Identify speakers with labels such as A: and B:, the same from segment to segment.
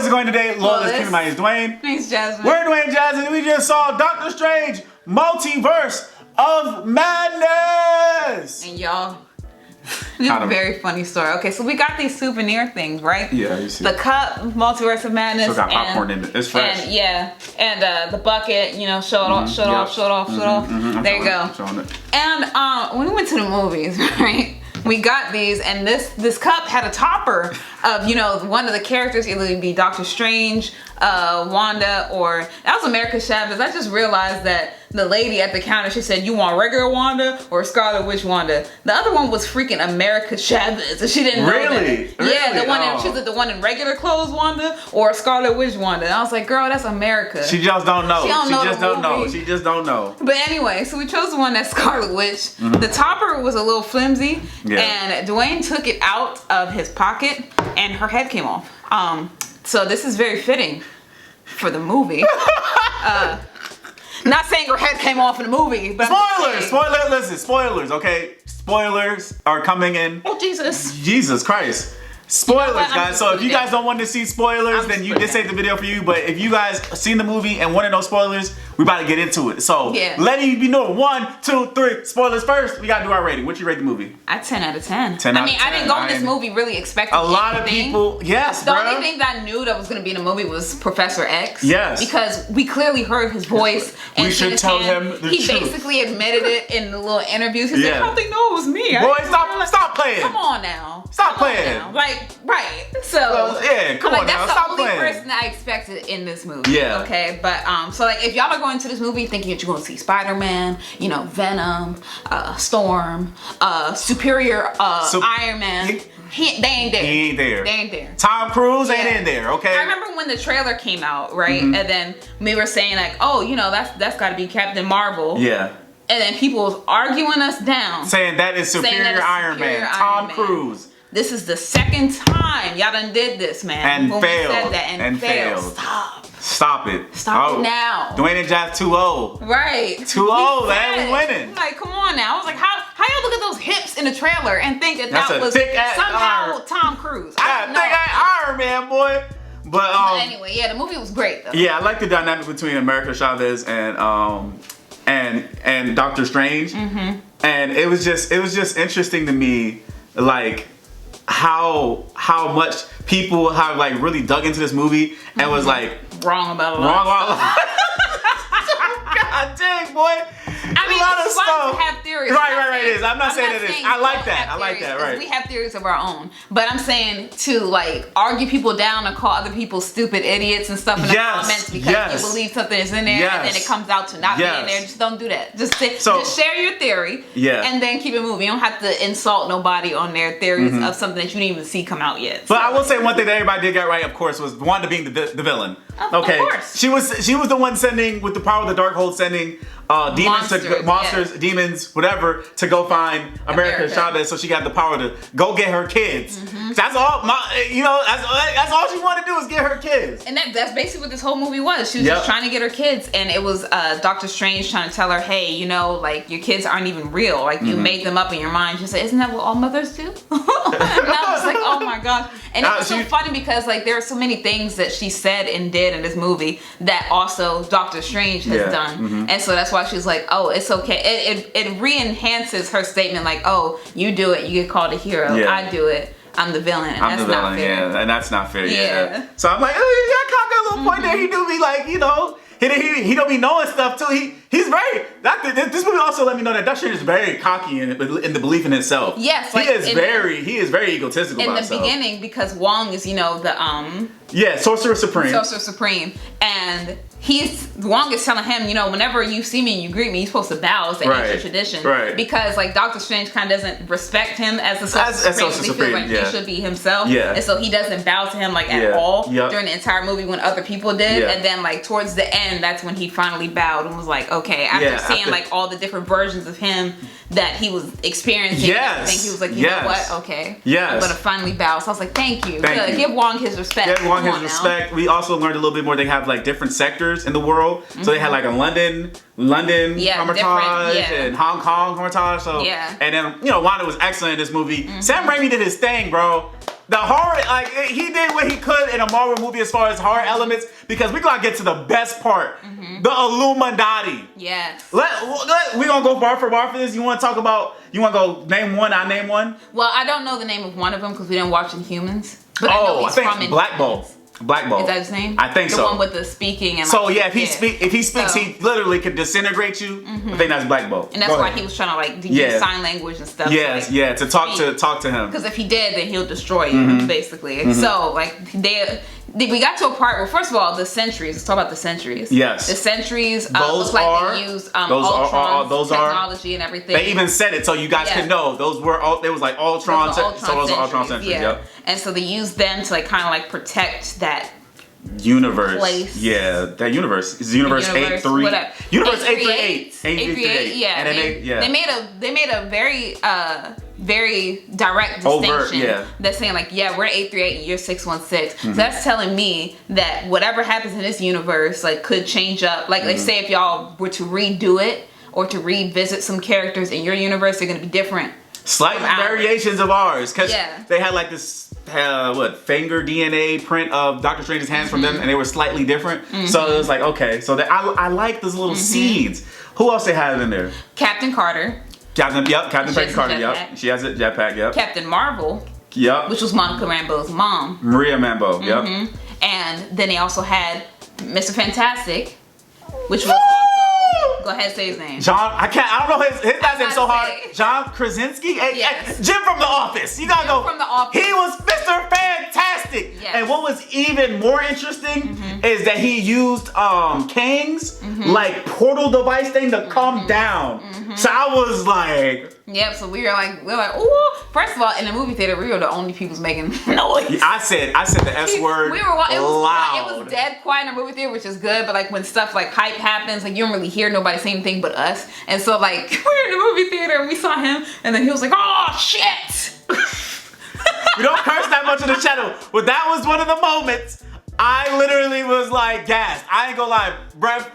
A: is it going today? Lord, let's keep my name is Dwayne.
B: Thanks, Jasmine.
A: We're Dwayne Jazz, and we just saw Doctor Strange, Multiverse of Madness.
B: And y'all, this is a very funny story. Okay, so we got these souvenir things, right?
A: Yeah, you see.
B: The cup, Multiverse of Madness.
A: Still got popcorn in it. It's fresh.
B: And yeah, and the bucket, you know, show it off, show it off, show it off, show it off. There you go.
A: Showing it.
B: And when we went to the movies, right? We got these, and this cup had a topper of, you know, one of the characters, either be Doctor Strange, Wanda, or that was America Chavez. I just realized that the lady at the counter, she said, "You want regular Wanda or Scarlet Witch Wanda?" The other one was freaking America Chavez, and she didn't know that. Yeah, the one she was the one in regular clothes Wanda or Scarlet Witch Wanda. And I was like, girl, that's America.
A: She just don't know. She
B: just
A: don't know. She just don't know.
B: But anyway, so we chose the one that's Scarlet Witch. The topper was a little flimsy, and Dwayne took it out of his pocket, and her head came off. So this is very fitting for the movie. Not saying her head came off in the movie, but
A: spoilers, listen, spoilers, okay? Spoilers are coming in.
B: Oh, Jesus.
A: Jesus Christ. Spoilers, guys. So if you guys don't want to see spoilers, then this ain't the video for you. But if you guys seen the movie and want to know spoilers, we about to get into it. So letting you know 1, 2, 3 spoilers first. We gotta do our rating. What you rate the movie?
B: At 10 out of 10.
A: 10 out of 10.
B: I didn't go with this movie really expecting
A: a lot of people. Yes,
B: the only thing that I knew that was gonna be in the movie was Professor X.
A: Yes,
B: because we clearly heard his voice. And
A: we should tell him the truth.
B: He basically admitted it in the little interviews. He said, "How they know it was me?"
A: Boy, stop playing.
B: Come on now.
A: Stop playing.
B: Like, right. So
A: yeah, come on now. Stop playing.
B: That's the only person I expected in this movie.
A: Yeah.
B: Okay, but so like if y'all are going to this movie thinking that you're going to see Spider-Man, you know, Venom, Storm, Superior, Iron Man. They ain't there.
A: He ain't there.
B: They ain't there.
A: Tom Cruise ain't in there, okay?
B: I remember when the trailer came out, right? And then we were saying like, oh, you know, that's got to be Captain Marvel.
A: Yeah.
B: And then people was arguing us down.
A: Saying that is Superior Iron Man. Tom Cruise.
B: This is the second time y'all done did this, man.
A: And
B: when
A: failed.
B: We said that and failed.
A: Stop it.
B: Stop it now.
A: Dwayne N Jazz 2-0.
B: Right.
A: 2-0, man. We winning.
B: Like, come on now. I was like, how y'all look at those hips in the trailer and think that was somehow Tom Cruise?
A: I think Iron Man, boy. But
B: anyway, yeah, the movie was great though.
A: Yeah, I like the dynamic between America Chavez and Doctor Strange. And it was just interesting to me, like how much people have like really dug into this movie and was like
B: wrong about a lot.
A: God dang, boy.
B: I mean,
A: a lot of
B: it's fun
A: stuff.
B: to have theories.
A: Right, it is. I'm not saying it is. I like that, right.
B: We have theories of our own. But I'm saying to like argue people down and call other people stupid idiots and stuff in the comments because you believe something is in there and then it comes out to not be in there. Just don't do that. Just share your theory and then keep it moving. You don't have to insult nobody on their theories of something that you didn't even see come out yet.
A: But I will say one thing that everybody did get right, of course, was Wanda being the villain.
B: Of course.
A: She was the one sending, with the power of the Darkhold, sending demons, whatever, to go find America Chavez, so she got the power to go get her kids. That's all. That's all she wanted to do is get her kids.
B: And that's basically what this whole movie was. She was just trying to get her kids, and it was Doctor Strange trying to tell her, hey, you know, like your kids aren't even real. Like you made them up in your mind. She said, isn't that what all mothers do? And I was like, oh my gosh. And it was so funny because like there are so many things that she said and did in this movie that also Doctor Strange has done. And so that's why she's like, oh, it's okay. It re-enhances her statement like, oh, you do it, you get called a hero. I do it, I'm the villain. And that's not fair.
A: Yeah, and that's not fair. Yeah. So I'm like, oh, yeah, I got a little point there. He do be like, you know, he don't be knowing stuff too. He's very. This movie also let me know that Doctor Strange is very cocky in the belief in himself.
B: Yes,
A: like he is very egotistical
B: in
A: about
B: the beginning because Wong is, you know, the
A: Sorcerer Supreme.
B: Sorcerer Supreme, and Wong is telling him, you know, whenever you see me and you greet me, you're supposed to bow. It's an ancient tradition. Right. Because like Doctor Strange kind of doesn't respect him as the Sorcerer Supreme. He feels like he should be himself. Yeah. And so he doesn't bow to him like at all during the entire movie when other people did. Yeah. And then like towards the end, that's when he finally bowed and was like, okay, after seeing like all the different versions of him that he was experiencing, I think he was like, you know what? Okay. I'm gonna finally bow. So I was like, thank you. Give Wong his respect.
A: Give Wong his respect. We also learned a little bit more. They have like different sectors in the world. So they had like a London Hermitage and Hong Kong Hermitage. So and then, you know, Wanda was excellent in this movie. Sam Raimi did his thing, bro. The horror, like, he did what he could in a Marvel movie as far as horror elements, because we're gonna get to the best part. The Illuminati.
B: Yes.
A: We gonna go bar for this. You wanna talk about, you wanna go name one, I name one?
B: Well, I don't know the name of one of them because we didn't watch Inhumans. But I know he's from
A: Black Bolt. Black Bolt.
B: Is that his name?
A: I think so.
B: The one with the speaking and
A: so yeah, if he speaks, he literally could disintegrate you. I think that's Black Bolt.
B: And that's why he was trying to like use sign language and stuff.
A: Yes, to talk to him.
B: Because if he did, then he'll destroy you, basically. So like we got to a part where, first of all, the sentries. Let's talk about the sentries. Yes. The sentries look like they use Ultron technology and everything.
A: They even said it so you guys could know. Those were they was like Ultron. Those are Ultron sentries. Yeah. Yep.
B: And so they used them to like kind of like protect that
A: universe.
B: Place.
A: Yeah, that universe. It's Universe 838. Universe 838.
B: 838. Yeah. And then they made a very direct distinction that's saying like, yeah, we're 838 and you're 616. So that's telling me that whatever happens in this universe like could change up. Like they say if y'all were to redo it or to revisit some characters in your universe, they're gonna be different.
A: Slight variations of ours, because they had like this finger DNA print of Doctor Strange's hands from them, and they were slightly different. So it was like, okay, so I like those little seeds. Who else they had in there?
B: Captain Carter.
A: Captain Peggy Carter. Yep, she has a jetpack. Yep.
B: Captain Marvel.
A: Yep.
B: Which was Monica Rambeau's mom.
A: Maria Rambeau. Yep.
B: And then they also had Mr. Fantastic, which was. Go ahead, say his name.
A: I don't know his last name so hard. John Krasinski?
B: Yes.
A: Jim from The Office. You gotta go.
B: From The Office.
A: He was Mr. Fantastic. Yes. And what was even more interesting is that he used Kang's like portal device thing to come down. So I was like...
B: Yep, so we were like, ooh. First of all, in the movie theater, we were the only people making noise.
A: I said the S word loud.
B: It was dead quiet in the movie theater, which is good, but like when stuff like hype happens, like you don't really hear nobody say anything but us. And so like, we were in the movie theater and we saw him, and then he was like, oh, shit!
A: We don't curse that much in the channel, but that was one of the moments I literally was like gassed. I ain't gonna lie, breath,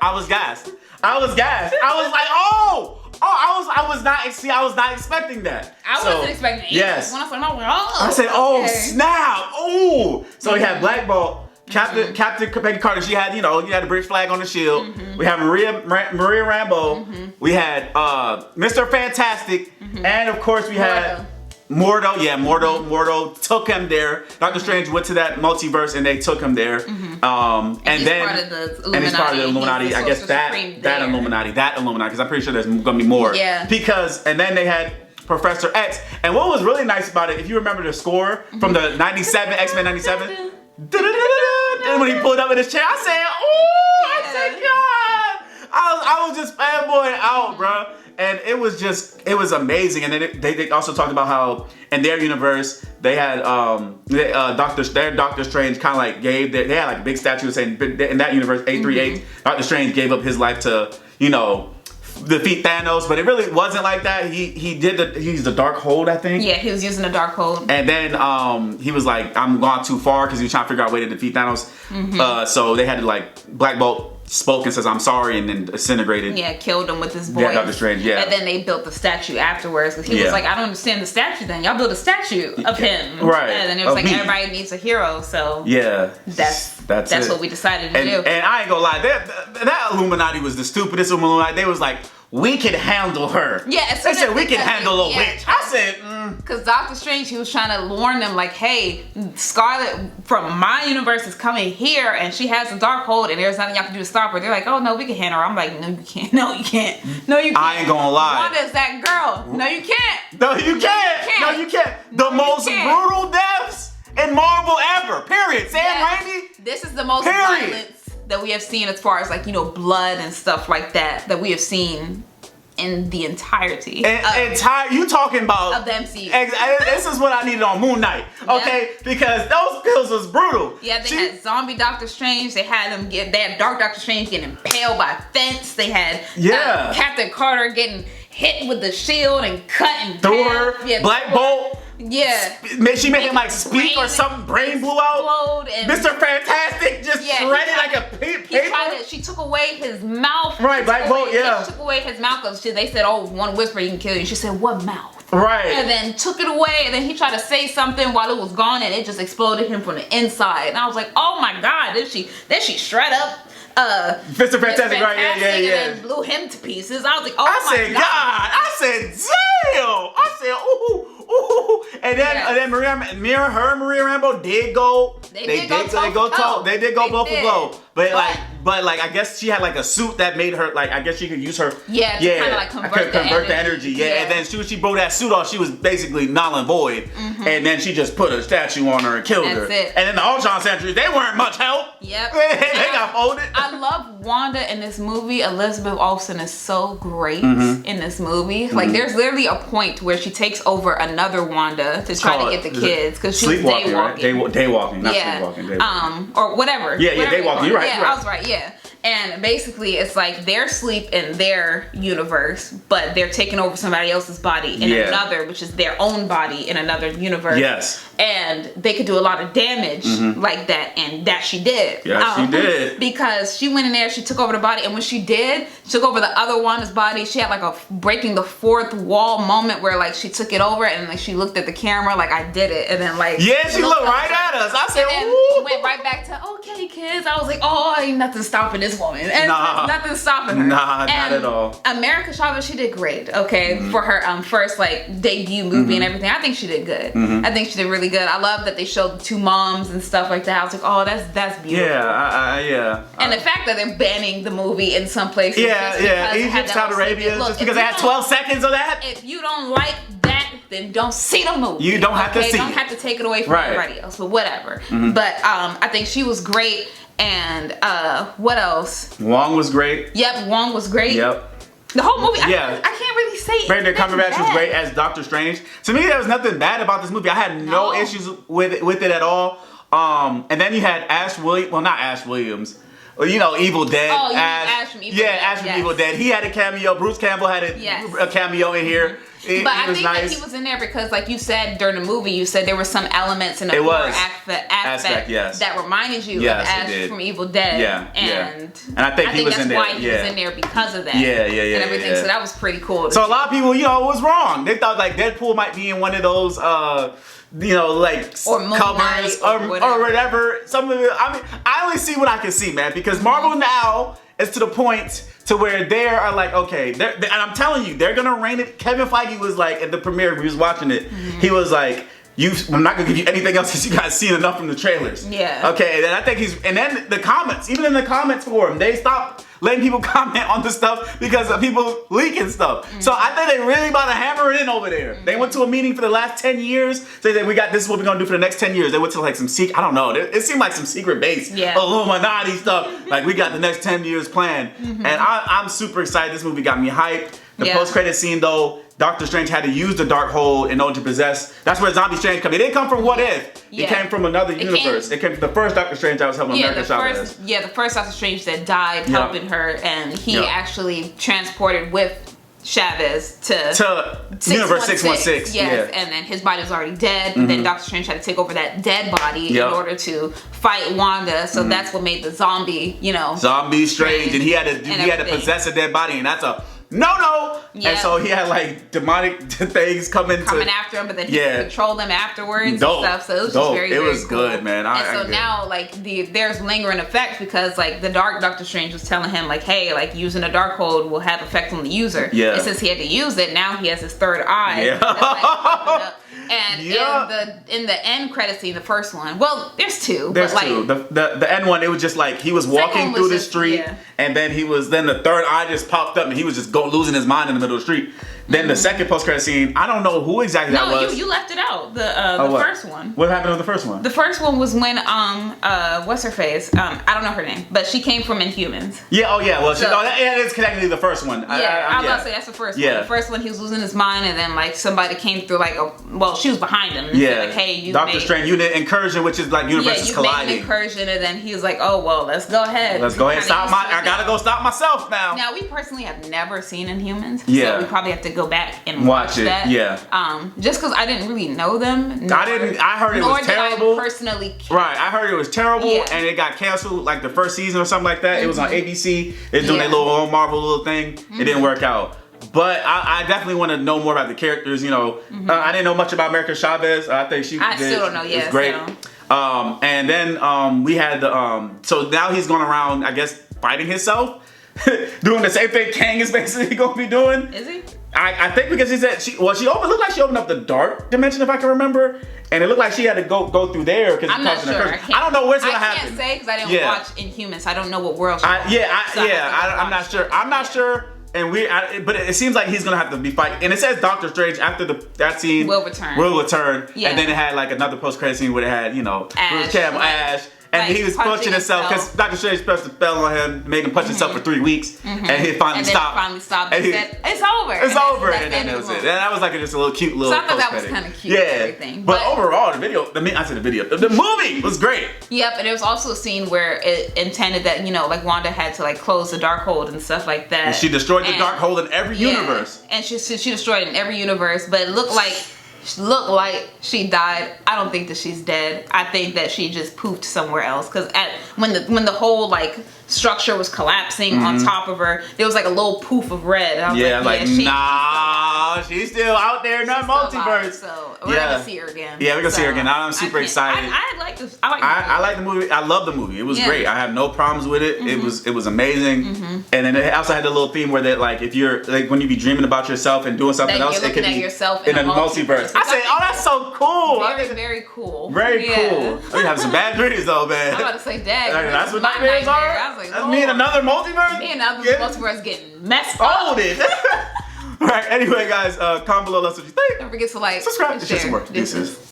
A: I was gassed. I was like, oh, I was not expecting that.
B: I wasn't expecting it.
A: Yes.
B: When I saw him, I was like, oh.
A: I said, oh, snap. Oh. So we had Black Bolt, Captain Peggy Carter. She had, you had the British flag on the shield. We had Maria Rambeau. We had Mr. Fantastic. And of course we had Mordo. Yeah, Mordo took him there. Doctor Strange went to that multiverse and they took him there. And he's part of the Illuminati. I guess that Illuminati, because I'm pretty sure there's gonna be more.
B: Yeah.
A: And then they had Professor X. And what was really nice about it, if you remember the score from the 97, X-Men 97, and when he pulled up in his chair, I said, God. I was just fanboying out, bro. And it was amazing. And then they also talked about how in their universe they had Doctor Strange kind of like they had like a big statue saying in that universe 838 Doctor Strange gave up his life to defeat Thanos, but it really wasn't like that. He used the dark hold, I think.
B: Yeah, he was using the dark hold.
A: And then he was like, I'm gone too far because he was trying to figure out a way to defeat Thanos. So they had to like Black Bolt spoke and says I'm sorry and then disintegrated.
B: Yeah, killed him with his voice.
A: Yeah, Doctor Strange, yeah.
B: And then they built the statue afterwards because he was like, I don't understand the statue then. Y'all built a statue of him.
A: Right.
B: And then it was like, everybody needs a hero, so
A: yeah.
B: That's what we decided to do.
A: And I ain't gonna lie, that Illuminati was the stupidest Illuminati. They was like, we can handle her.
B: Yeah,
A: they said we can handle a witch. I said,
B: because Doctor Strange, he was trying to warn them like, hey, Scarlet from my universe is coming here and she has a dark hold and there's nothing y'all can do to stop her. They're like, oh no, we can handle her. I'm like, no you can't. No you can't. No you can't.
A: I ain't gonna lie.
B: Wanda's that girl. No you can't.
A: No you can't. No you can't. The most brutal deaths in Marvel ever. Period. Sam Raimi.
B: This is the most violence that we have seen as far as like, blood and stuff like that we have seen in the entirety.
A: You talking about
B: of the MCU.
A: This is what I needed on Moon Knight, okay? Because those kills was brutal.
B: Yeah, they had zombie Doctor Strange. They had Dark Doctor Strange getting impaled by a fence. They had Captain Carter getting hit with the shield and cut and
A: Thor, Black Bolt.
B: Yeah.
A: She made him like speak or something, brain blew out. And Mr. Fantastic just shredded like a paper.
B: She took away his mouth.
A: Right, Black Bolt,
B: She took away his mouth because they said, oh, one whisper you can kill you. She said, what mouth?
A: Right.
B: And then took it away, and then he tried to say something while it was gone, and it just exploded him from the inside. And I was like, oh my God, then she shred up
A: Mr. Fantastic, right? Yeah.
B: And then blew him to pieces. I was like, oh my God.
A: I said, damn. I said, ooh. And then Maria Rambeau did go. They did go both for blow. But I guess she had like a suit that made her like I guess she could use her
B: kind of like convert the energy.
A: Yeah. And then she broke that suit off. She was basically null and void. And then she just put a statue on her and killed her.
B: It.
A: And then the Ultron sentries, they weren't much help.
B: Yep.
A: They got folded.
B: I love Wanda in this movie. Elizabeth Olsen is so great in this movie. Like there's literally a point where she takes over another Wanda to try to get the kids because she was daywalking.
A: Right? Daywalking, not sleepwalking. Daywalking.
B: Or whatever.
A: Yeah, daywalking. You're right.
B: Yeah, I was right. Yeah. And basically, it's like they're asleep in their universe, but they're taking over somebody else's body in another, which is their own body in another universe.
A: Yes.
B: And they could do a lot of damage like that, and that she did.
A: Yeah, she did.
B: Because she went in there, she took over the body, and when she did, she took over the other Wanda's body. She had like a breaking the fourth wall moment where like she took it over, and like she looked at the camera like I did it, and then like
A: she looked right at us. I said,
B: ooh. Went right back to okay, kids. I was like, oh, ain't nothing stopping this woman, and nothing stopping her.
A: Not at all.
B: America Chavez, she did great. Okay, for her first like debut movie and everything, I think she did good. I think she did really good. I love that they showed the two moms and stuff like that. I was like, oh, that's beautiful.
A: Yeah.
B: And the fact that they're banning the movie in some places.
A: Egypt, Saudi Arabia, just because they had 12 seconds of that.
B: If you don't like that, then don't see the movie.
A: You don't have to see it.
B: Don't have to take it away from everybody else, but whatever. But I think she was great. And what else?
A: Wong was great.
B: Yep, Wong was great.
A: Yep.
B: The whole movie, I can't really say
A: Benedict Cumberbatch was great as Doctor Strange. To me, there was nothing bad about this movie. I had no issues with it at all. And then you had Ash Williams. Well, not Ash Williams. Well, you know, Evil Dead.
B: Oh, you mean Ash from Evil Dead.
A: Yeah, Ash from Evil Dead. He had a cameo. Bruce Campbell had a cameo in here.
B: But I think that he was in there because, like you said during the movie, you said there were some elements in the horror aspect that reminded you of Ash from Evil Dead. And I think he was in there. That's why he was in there because of that. And everything. So that was pretty cool.
A: So a lot of people, was wrong. They thought like Deadpool might be in one of those. Like covers or whatever. Some of it. I mean, I only see what I can see, man. Because Marvel now is to the point to where they are like, okay, and I'm telling you, they're gonna rein it. Kevin Feige was like at the premiere, he was watching it. He was like, I'm not gonna give you anything else because you guys seen enough from the trailers. Okay, and I think and then the comments, even in the comments for him, they stopped letting people comment on the stuff because of people leaking stuff. So I think they really about to hammer it in over there. They went to a meeting for the last 10 years. They said, this is what we're gonna do for the next 10 years. They went to like some secret, I don't know. It seemed like some secret base, Illuminati stuff. Like we got the next 10 years planned. And I'm super excited. This movie got me hyped. The post-credit scene though, Doctor Strange had to use the Darkhold in order to possess. That's where Zombie Strange came. It didn't come from What If. It came from another universe. It came from the first Doctor Strange that was helping America Chavez.
B: The first Doctor Strange that died helping her, and he actually transported with Chavez to
A: Universe 616.
B: And then his body was already dead. And then Doctor Strange had to take over that dead body in order to fight Wanda. So that's what made the zombie,
A: Zombie Strange, and he had to possess a dead body, and that's a no. And so he had like demonic things coming
B: after him, but then he could control them afterwards and stuff. So it was just very cool.
A: Good, man.
B: And so now like there's lingering effects because like the Dark Doctor Strange was telling him like, hey, like using a Darkhold will have effect on the user. And since he had to use it, now he has his third eye. That's, like, popping up. And in the end credit scene, the first one, well, there's two.
A: There's two. The end one, it was just like he was walking through the street, and then the third eye just popped up, and he was just losing his mind in the middle of the street. Then the second post-credit scene, I don't know who exactly that was.
B: You left it out. The first one.
A: What happened with the first one?
B: The first one was when what's her face? I don't know her name, but she came from Inhumans.
A: Well, that is connected to the first one.
B: I was about to say that's the first one. The first one, he was losing his mind, and then like somebody came through she was behind him. And said, like, hey, Doctor
A: Strange, you did incursion, which is like universes colliding.
B: Made an incursion, and then he was like, oh well, let's go ahead.
A: I gotta go stop myself now.
B: Now we personally have never seen Inhumans, so we probably have to go back and watch that. Just because I didn't really know them.
A: I heard it was terrible.
B: I personally
A: Right, I heard it was terrible, and it got canceled like the first season or something like that. It was on ABC. They're doing their little Marvel little thing. It didn't work out. But I definitely want to know more about the characters. You know, I didn't know much about America Chavez. I think she
B: still don't know. Yeah,
A: it was great. So. And then we had the so now he's going around, I guess, fighting himself, doing the same thing Kang is basically going to be doing.
B: Is he?
A: I think because he said she looked like she opened up the dark dimension, if I can remember, and it looked like she had to go through there because
B: I'm not sure.
A: I don't know what's gonna happen.
B: I can't say because I didn't watch Inhumans, so I don't know what world.
A: I'm not sure. I'm not sure. And but it seems like he's gonna have to be fighting. And it says Doctor Strange after that scene will return. Yeah. And then it had like another post-credit scene where it had Ash. And he was punching himself because Doctor Strange pressed the spell on him, made him punch himself for 3 weeks, and he finally stopped.
B: And he said, "It's over."
A: It's over, and then that was it. And that was like just a little cute little.
B: So I thought that was kind of cute.
A: Yeah,
B: and everything.
A: But overall, the movie was great.
B: Yep, and there was also a scene where it intended that like Wanda had to like close the Darkhold and stuff like that.
A: And she destroyed the Darkhold in every universe.
B: And she destroyed it in every universe, but it looked like she died. I don't think that she's dead. I think that she just poofed somewhere else. Because when the whole like structure was collapsing on top of her, there was like a little poof of red. And I was
A: she's still out there in that multiverse.
B: Alive, so we're gonna see her again.
A: Yeah, we're gonna see her again. I'm super excited.
B: I like this.
A: I like the movie. I love the movie. It was great. I have no problems with it. It was amazing. And then it also had a little theme where that like if you're like when you be dreaming about yourself and doing something else,
B: it could be yourself in a multiverse.
A: I say, oh, that's so cool.
B: Very cool.
A: Very cool. We have some bad dreams though, man.
B: I'm about to say, dang.
A: That's what nightmares are.
B: I was like,
A: that's me and another multiverse.
B: Me and another multiverse getting messed up.
A: All right. Anyway, guys, comment below. That's what you think.
B: Don't forget to like,
A: subscribe, and share some more. Deuces.